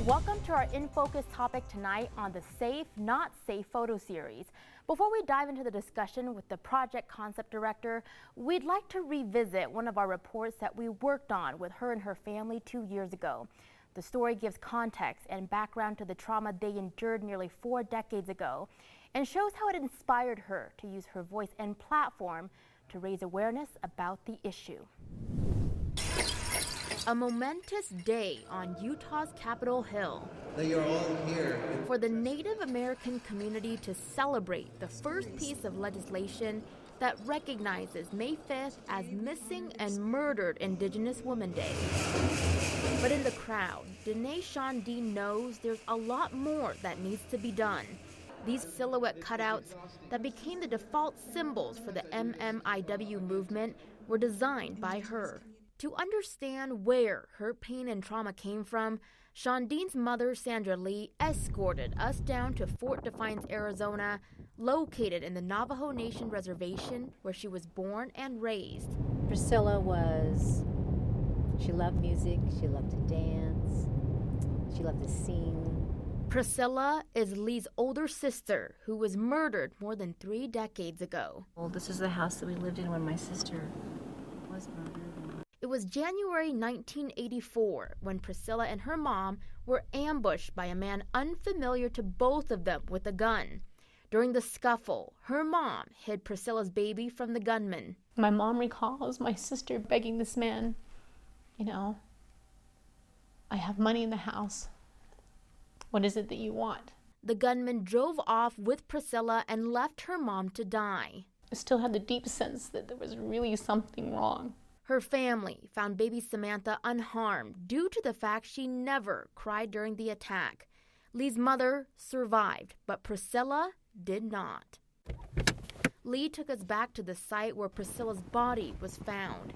Welcome to our In Focus topic tonight on the Safe, Not Safe photo series. Before we dive into the discussion with the project concept director, we'd like to revisit one of our reports that we worked on with her and her family 2 years ago. The story gives context and background to the trauma they endured nearly 4 decades ago and shows how it inspired her to use her voice and platform to raise awareness about the issue. A momentous day on Utah's Capitol Hill. You're all here For the Native American community to celebrate the first piece of legislation that recognizes May 5th as Missing and Murdered Indigenous Women Day. But in the crowd, Denae Shanidiin knows there's a lot more that needs to be done. These silhouette cutouts that became the default symbols for the MMIW movement were designed by her. To understand where her pain and trauma came from, Shanidiin's mother, Sandra Lee, escorted us down to Fort Defiance, Arizona, located in the Navajo Nation reservation where she was born and raised. Priscilla she loved music, she loved to dance, she loved to sing. Priscilla is Lee's older sister who was murdered more than 3 decades ago. Well, this is the house that we lived in when my sister was murdered. It was January 1984 when Priscilla and her mom were ambushed by a man unfamiliar to both of them with a gun. During the scuffle, her mom hid Priscilla's baby from the gunman. My mom recalls my sister begging this man, I have money in the house. What is it that you want? The gunman drove off with Priscilla and left her mom to die. I still had the deep sense that there was really something wrong. Her family found baby Samantha unharmed due to the fact she never cried during the attack. Lee's mother survived, but Priscilla did not. Lee took us back to the site where Priscilla's body was found.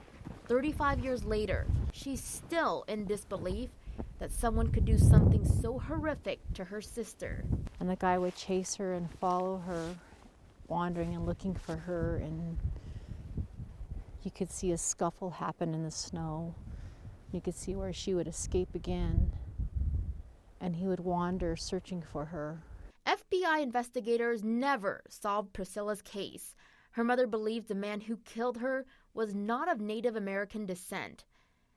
35 years later, she's still in disbelief that someone could do something so horrific to her sister. And the guy would chase her and follow her, wandering and looking for her, and you could see a scuffle happen in the snow. You could see where she would escape again, and he would wander searching for her. FBI investigators never solved Priscilla's case. Her mother believed the man who killed her was not of Native American descent.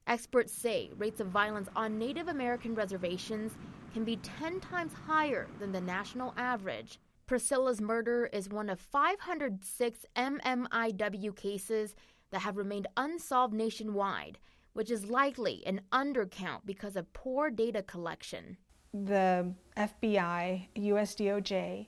Experts say rates of violence on Native American reservations can be 10 times higher than the national average. Priscilla's murder is one of 506 MMIW cases that have remained unsolved nationwide, which is likely an undercount because of poor data collection. The FBI, US DOJ,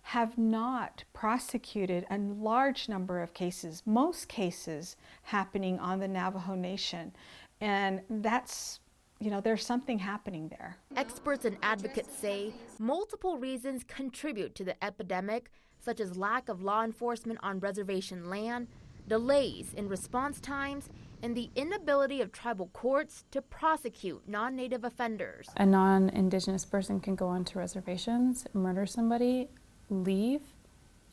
have not prosecuted a large number of cases, most cases happening on the Navajo Nation. And that's, there's something happening there. Experts and advocates say multiple reasons contribute to the epidemic, such as lack of law enforcement on reservation land, delays in response times, and the inability of tribal courts to prosecute non-Native offenders. A non-Indigenous person can go onto reservations, murder somebody, leave,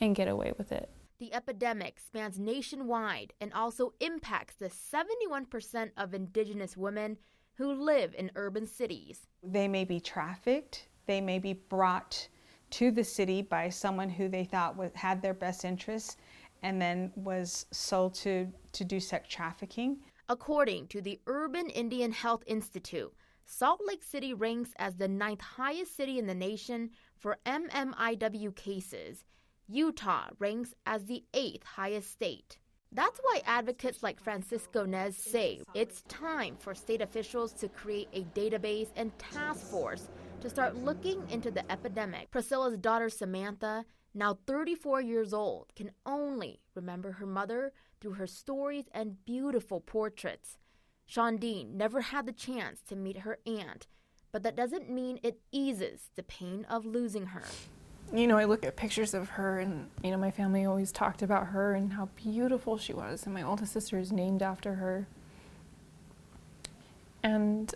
and get away with it. The epidemic spans nationwide and also impacts the 71% of Indigenous women who live in urban cities. They may be trafficked, they may be brought to the city by someone who they thought had their best interests, and then was sold to do sex trafficking. According to the Urban Indian Health Institute, Salt Lake City ranks as the 9th highest city in the nation for MMIW cases. Utah ranks as the 8th highest state. That's why advocates like Francisco Nez say it's time for state officials to create a database and task force to start looking into the epidemic. Priscilla's daughter Samantha, now 34 years old, can only remember her mother through her stories and beautiful portraits. Shanidiin never had the chance to meet her aunt, but that doesn't mean it eases the pain of losing her. I look at pictures of her and, my family always talked about her and how beautiful she was, and my oldest sister is named after her. And,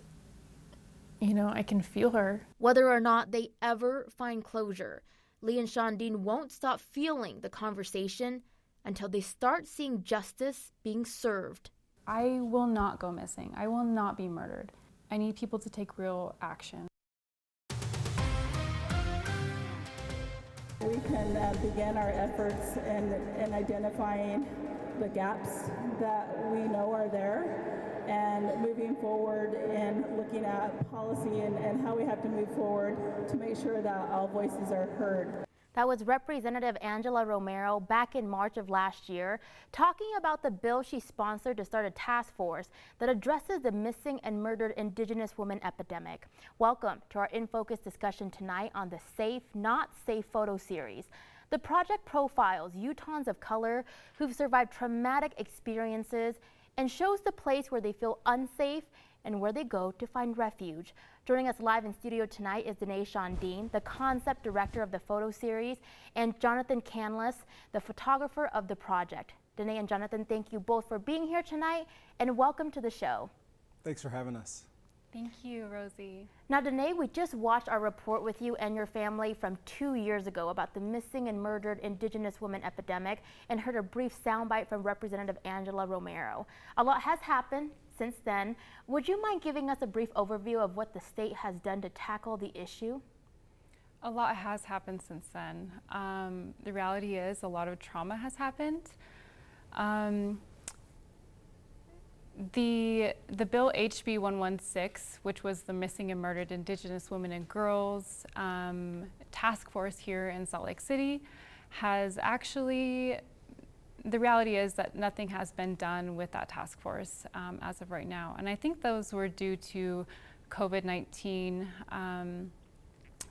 I can feel her. Whether or not they ever find closure, Lee and Shanidiin won't stop feeling the conversation until they start seeing justice being served. I will not go missing. I will not be murdered. I need people to take real action. We can begin our efforts in identifying the gaps that we know are there and moving forward and looking at policy and how we have to move forward to make sure that all voices are heard. That was Representative Angela Romero back in March of last year, talking about the bill she sponsored to start a task force that addresses the missing and murdered Indigenous women epidemic. Welcome to our In Focus discussion tonight on the Safe, Not Safe photo series. The project profiles Utahns of color who've survived traumatic experiences and shows the place where they feel unsafe and where they go to find refuge. Joining us live in studio tonight is Denae Shanidiin, the concept director of the photo series, and Jonathan Canlas, the photographer of the project. Denae and Jonathan, thank you both for being here tonight and welcome to the show. Thanks for having us. Thank you, Rosie. Now, Denae, we just watched our report with you and your family from 2 years ago about the missing and murdered Indigenous women epidemic and heard a brief soundbite from Representative Angela Romero. A lot has happened since then. Would you mind giving us a brief overview of what the state has done to tackle the issue? A lot has happened since then. The reality is a lot of trauma has happened. The bill HB 116, which was the Missing and Murdered Indigenous Women and Girls task force here in Salt Lake City, has actually, the reality is that nothing has been done with that task force as of right now. And I think those were due to COVID-19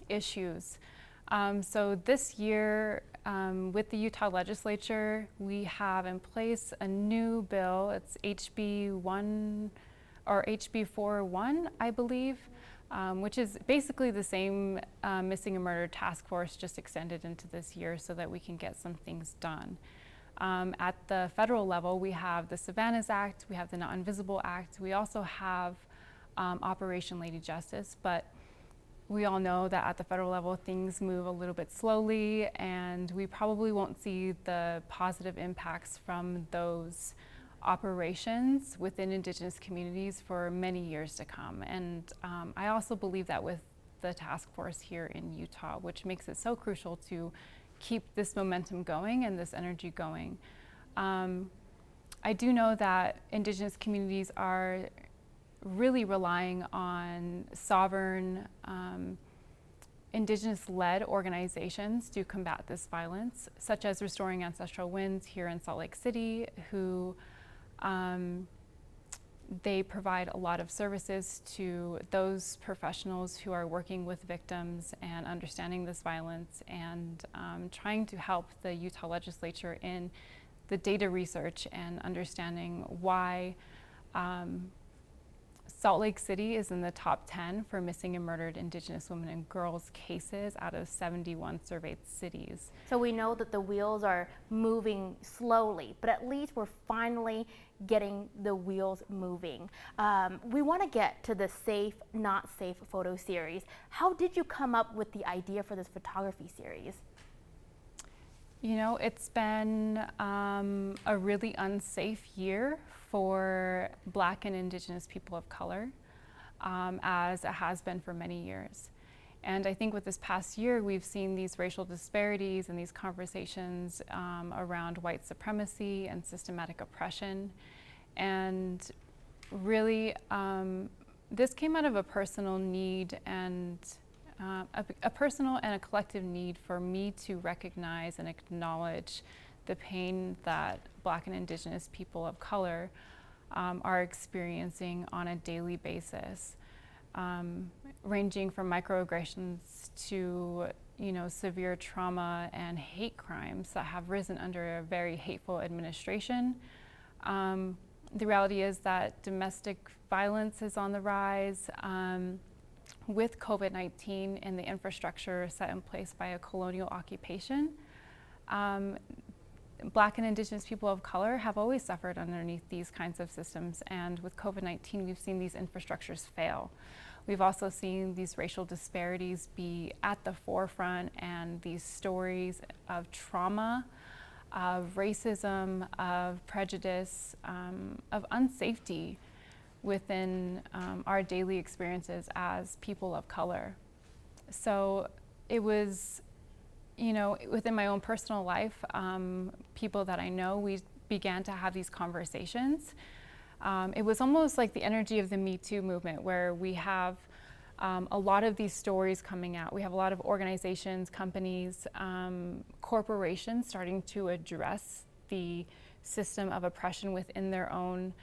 issues. So this year, with the Utah legislature, we have in place a new bill. It's HB 41, I believe, which is basically the same missing and murdered task force, just extended into this year so that we can get some things done. At the federal level, we have the Savannah's Act, we have the Not Invisible Act, we also have Operation Lady Justice, but we all know that at the federal level things move a little bit slowly and we probably won't see the positive impacts from those operations within Indigenous communities for many years to come. And I also believe that with the task force here in Utah, which makes it so crucial to keep this momentum going and this energy going. I do know that Indigenous communities are really relying on sovereign, Indigenous-led organizations to combat this violence, such as Restoring Ancestral Winds here in Salt Lake City, who they provide a lot of services to those professionals who are working with victims and understanding this violence and trying to help the Utah legislature in the data research and understanding why Salt Lake City is in the top 10 for missing and murdered Indigenous women and girls cases out of 71 surveyed cities. So we know that the wheels are moving slowly, but at least we're finally getting the wheels moving. We want to get to the Safe, Not Safe photo series. How did you come up with the idea for this photography series? You know, it's been a really unsafe year for Black and Indigenous people of color, as it has been for many years. And I think with this past year, we've seen these racial disparities and these conversations around white supremacy and systematic oppression. And really, this came out of a personal need and a personal and a collective need for me to recognize and acknowledge the pain that Black and Indigenous people of color are experiencing on a daily basis, ranging from microaggressions to, you know, severe trauma and hate crimes that have risen under a very hateful administration. The reality is that domestic violence is on the rise. With COVID-19 and the infrastructure set in place by a colonial occupation, Black and Indigenous people of color have always suffered underneath these kinds of systems, and with COVID-19 we've seen these infrastructures fail. We've also seen these racial disparities be at the forefront, and these stories of trauma, of racism, of prejudice, of unsafety within our daily experiences as people of color. So it was, you know, within my own personal life, people that I know, we began to have these conversations. It was almost like the energy of the Me Too movement, where we have a lot of these stories coming out. We have a lot of organizations, companies, corporations starting to address the system of oppression within their own,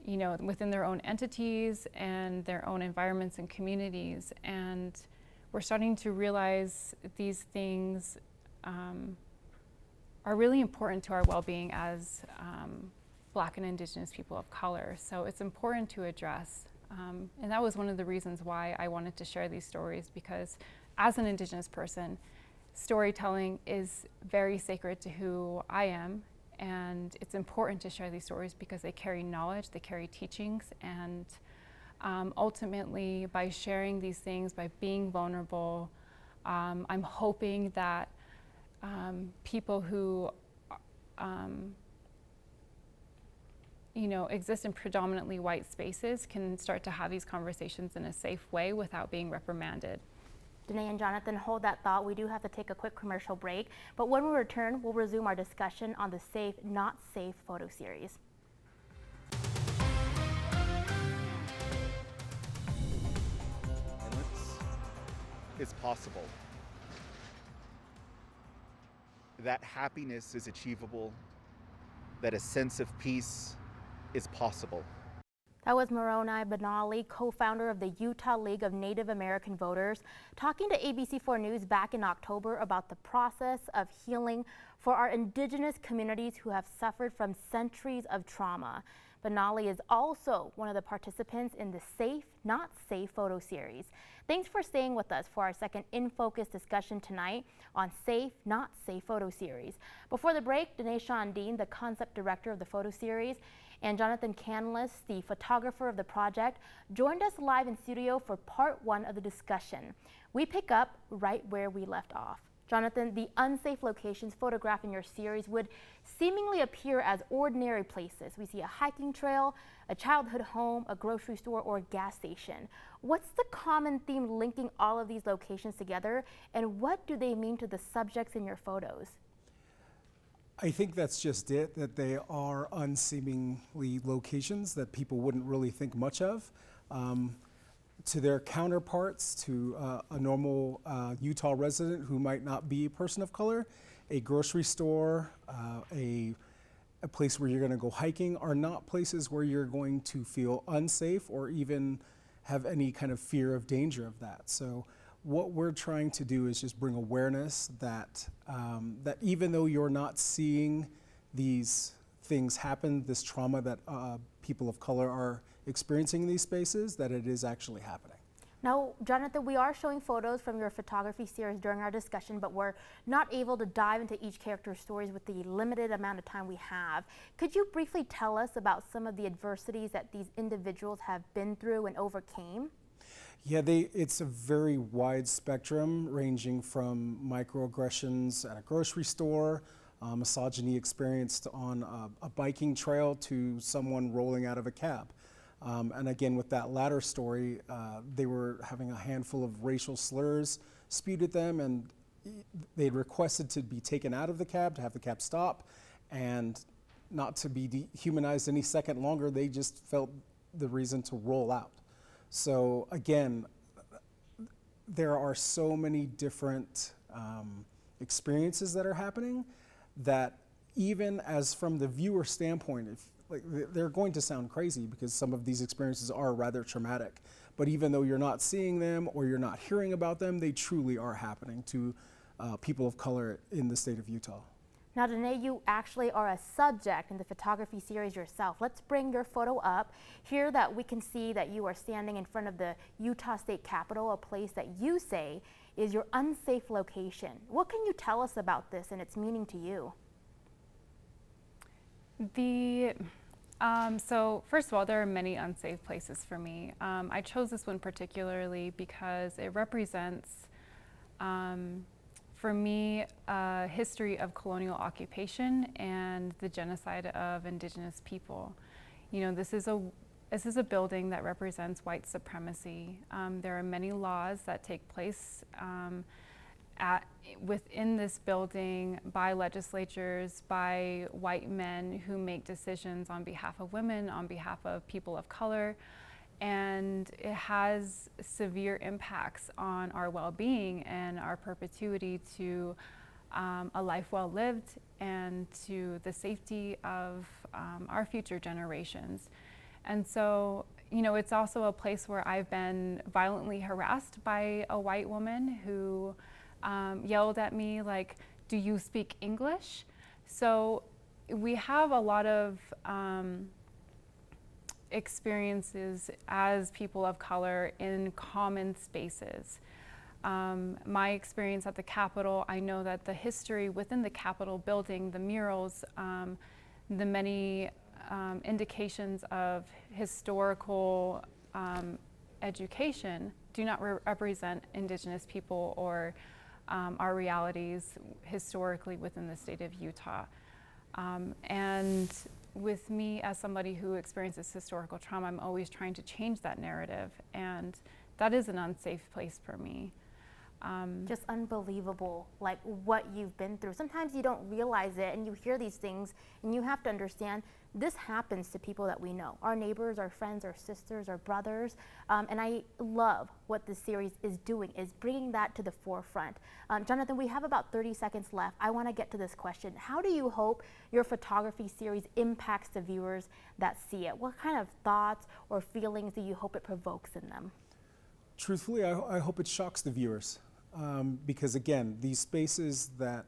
you know, within their own entities and their own environments and communities. And we're starting to realize these things are really important to our well-being as Black and Indigenous people of color. So it's important to address. And that was one of the reasons why I wanted to share these stories, because as an Indigenous person, storytelling is very sacred to who I am, and it's important to share these stories because they carry knowledge, they carry teachings, and ultimately by sharing these things, by being vulnerable, I'm hoping that people who you know, exist in predominantly white spaces can start to have these conversations in a safe way without being reprimanded. Denae and Jonathan, hold that thought. We do have to take a quick commercial break, but when we return, we'll resume our discussion on the Safe, Not Safe photo series. It's possible. That happiness is achievable, that a sense of peace is possible. That was Moroni Benali, co-founder of the Utah League of Native American Voters, talking to ABC4 News back in October about the process of healing for our Indigenous communities who have suffered from centuries of trauma. Benali is also one of the participants in the Safe, Not Safe photo series. Thanks for staying with us for our second In Focus discussion tonight on Safe, Not Safe photo series. Before the break, Denae Shanidiin, the concept director of the photo series, and Jonathan Canlas, the photographer of the project, joined us live in studio for part one of the discussion. We pick up right where we left off. Jonathan, the unsafe locations photographed in your series would seemingly appear as ordinary places. We see a hiking trail, a childhood home, a grocery store, or a gas station. What's the common theme linking all of these locations together, and what do they mean to the subjects in your photos? I think that's just it, that they are unseemingly locations that people wouldn't really think much of. To their counterparts, to a normal Utah resident who might not be a person of color, a grocery store, a place where you're going to go hiking are not places where you're going to feel unsafe or even have any kind of fear of danger of that. So what we're trying to do is just bring awareness that that even though you're not seeing these things happen, this trauma that people of color are experiencing in these spaces, that it is actually happening. Now, Jonathan, we are showing photos from your photography series during our discussion, but we're not able to dive into each character's stories with the limited amount of time we have. Could you briefly tell us about some of the adversities that these individuals have been through and overcame? Yeah, it's a very wide spectrum, ranging from microaggressions at a grocery store, misogyny experienced on a biking trail, to someone rolling out of a cab. And again, with that latter story, they were having a handful of racial slurs spewed at them, and they requested to be taken out of the cab, to have the cab stop, and not to be dehumanized any second longer. They just felt the reason to roll out. So again, there are so many different experiences that are happening that even as from the viewer standpoint, they're going to sound crazy because some of these experiences are rather traumatic. But even though you're not seeing them or you're not hearing about them, they truly are happening to people of color in the state of Utah. Now, Denae, you actually are a subject in the photography series yourself. Let's bring your photo up. Here that we can see that you are standing in front of the Utah State Capitol, a place that you say is your unsafe location. What can you tell us about this and its meaning to you? So first of all, there are many unsafe places for me. I chose this one particularly because it represents, for me, a history of colonial occupation and the genocide of Indigenous people. You know, this is a building that represents white supremacy. There are many laws that take place within this building by legislatures, by white men who make decisions on behalf of women, on behalf of people of color. And it has severe impacts on our well-being and our perpetuity to a life well lived and to the safety of our future generations. And so, you know, it's also a place where I've been violently harassed by a white woman who yelled at me like, "Do you speak English?" So we have a lot of experiences as people of color in common spaces. My experience at the Capitol, I know that the history within the Capitol building, the murals, the many indications of historical education do not represent Indigenous people or our realities historically within the state of Utah. And with me as somebody who experiences historical trauma, I'm always trying to change that narrative, and that is an unsafe place for me. Just unbelievable, like what you've been through. Sometimes you don't realize it and you hear these things and you have to understand this happens to people that we know, our neighbors, our friends, our sisters, our brothers. And I love what this series is doing, is bringing that to the forefront. Jonathan, we have about 30 seconds left. I want to get to this question. How do you hope your photography series impacts the viewers that see it? What kind of thoughts or feelings do you hope it provokes in them? Truthfully, I hope it shocks the viewers. Because again, these spaces that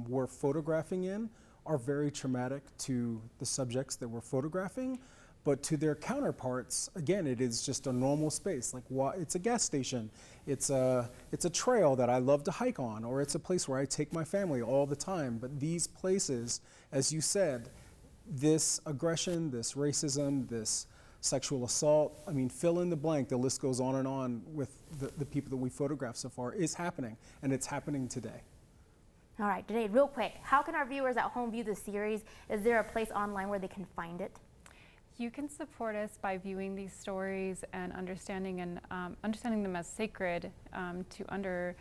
we're photographing in are very traumatic to the subjects that we're photographing, but to their counterparts, again, it is just a normal space. Like, it's a gas station, it's a trail that I love to hike on, or it's a place where I take my family all the time. But these places, as you said, this aggression, this racism, this sexual assault, I mean, fill in the blank, the list goes on with the people that we photographed so far, is happening, and it's happening today. All right, Denae, real quick, how can our viewers at home view the series? Is there a place online where they can find it? You can support us by viewing these stories and understanding them as sacred, to honor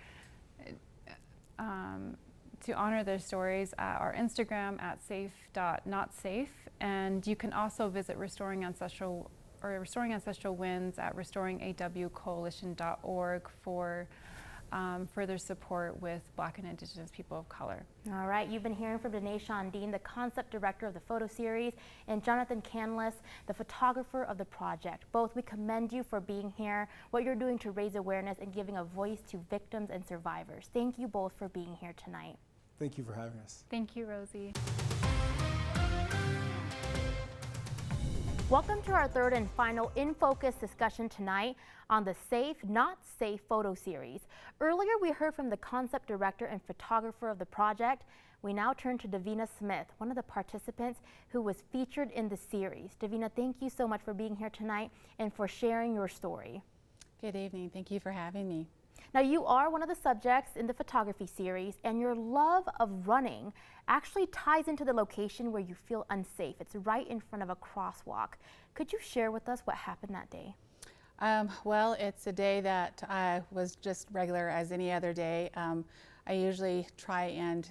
their stories at our Instagram at safe.notsafe. And you can also visit Restoring Ancestral Winds at restoringawcoalition.org for further support with Black and Indigenous people of color. All right, you've been hearing from Denae Shanidiin, the concept director of the photo series, and Jonathan Canlas, the photographer of the project. Both, we commend you for being here, what you're doing to raise awareness and giving a voice to victims and survivors. Thank you both for being here tonight. Thank you for having us. Thank you, Rosie. Welcome to our third and final In Focus discussion tonight on the Safe, Not Safe photo series. Earlier, we heard from the concept director and photographer of the project. We now turn to Davina Smith, one of the participants who was featured in the series. Davina, thank you so much for being here tonight and for sharing your story. Good evening. Thank you for having me. Now, you are one of the subjects in the photography series, and your love of running actually ties into the location where you feel unsafe. It's right in front of a crosswalk. Could you share with us what happened that day? Well, it's a day that was just regular as any other day. I usually try and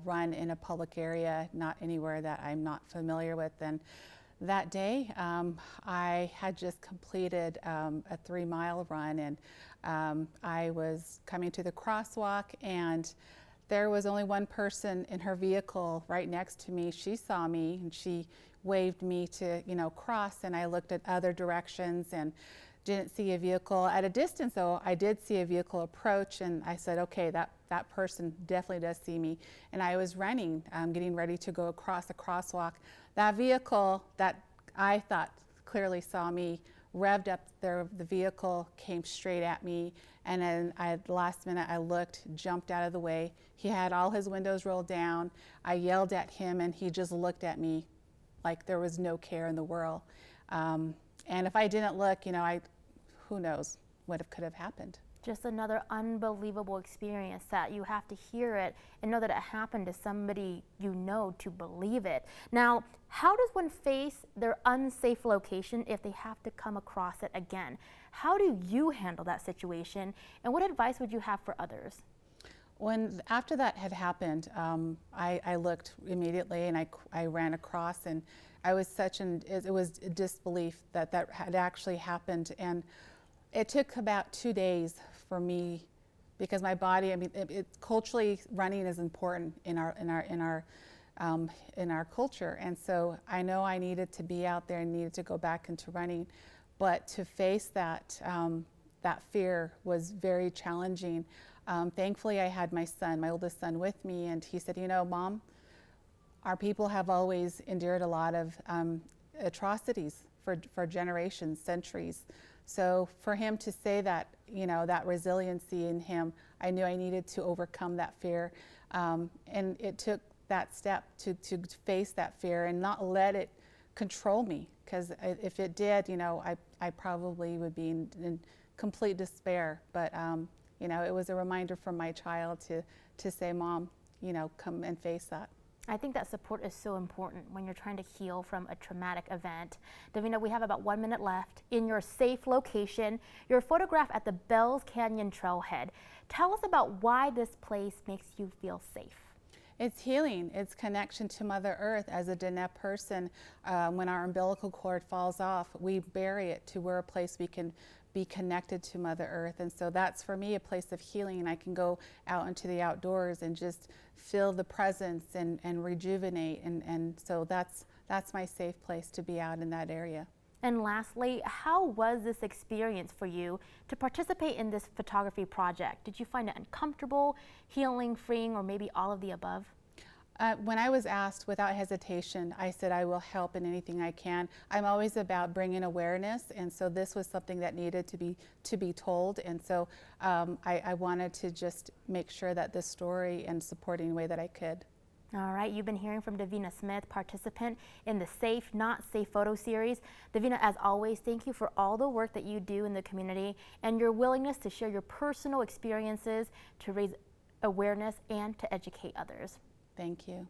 run in a public area, not anywhere that I'm not familiar with. And that day, I had just completed a 3-mile run, and I was coming to the crosswalk, and there was only one person in her vehicle right next to me. She saw me and she waved me to, cross, and I looked at other directions and didn't see a vehicle. At a distance though, I did see a vehicle approach, and I said, okay, that person definitely does see me. And I was running, getting ready to go across a crosswalk. That vehicle that I thought clearly saw me revved up the vehicle, came straight at me, and then at the last minute I looked, jumped out of the way. He had all his windows rolled down. I yelled at him, and he just looked at me like there was no care in the world. And if I didn't look, who knows what could have happened. Just another unbelievable experience that you have to hear it and know that it happened to somebody you know to believe it. Now, how does one face their unsafe location if they have to come across it again? How do you handle that situation, and what advice would you have for others? After that had happened, I looked immediately, and I ran across, and I was it was a disbelief that that had actually happened. And it took about 2 days for me, because my body, I mean, culturally, running is important in our culture, and so I know I needed to be out there and needed to go back into running, but to face that that fear was very challenging. Thankfully, I had my oldest son, with me, and he said, "You know, Mom, our people have always endured a lot of atrocities for generations, centuries." So for him to say that, you know, that resiliency in him, I knew I needed to overcome that fear. And it took that step to face that fear and not let it control me. Because if it did, you know, I probably would be in complete despair. But, you know, it was a reminder from my child to say, "Mom, you know, come and face that." I think that support is so important when you're trying to heal from a traumatic event. Davina, we have about 1 minute left. In your safe location, you're photographed at the Bells Canyon Trailhead. Tell us about why this place makes you feel safe. It's healing. It's connection to Mother Earth. As a Denae person, when our umbilical cord falls off, we bury it to where a place we can be connected to Mother Earth. And so that's, for me, a place of healing. I can go out into the outdoors and just feel the presence and rejuvenate. And so that's my safe place, to be out in that area. And lastly, how was this experience for you to participate in this photography project? Did you find it uncomfortable, healing, freeing, or maybe all of the above? When I was asked, without hesitation, I said I will help in anything I can. I'm always about bringing awareness, and so this was something that needed to be told. And so I wanted to just make sure that this story and support any way that I could. All right, you've been hearing from Davina Smith, participant in the Safe, Not Safe photo series. Davina, as always, thank you for all the work that you do in the community and your willingness to share your personal experiences to raise awareness and to educate others. Thank you.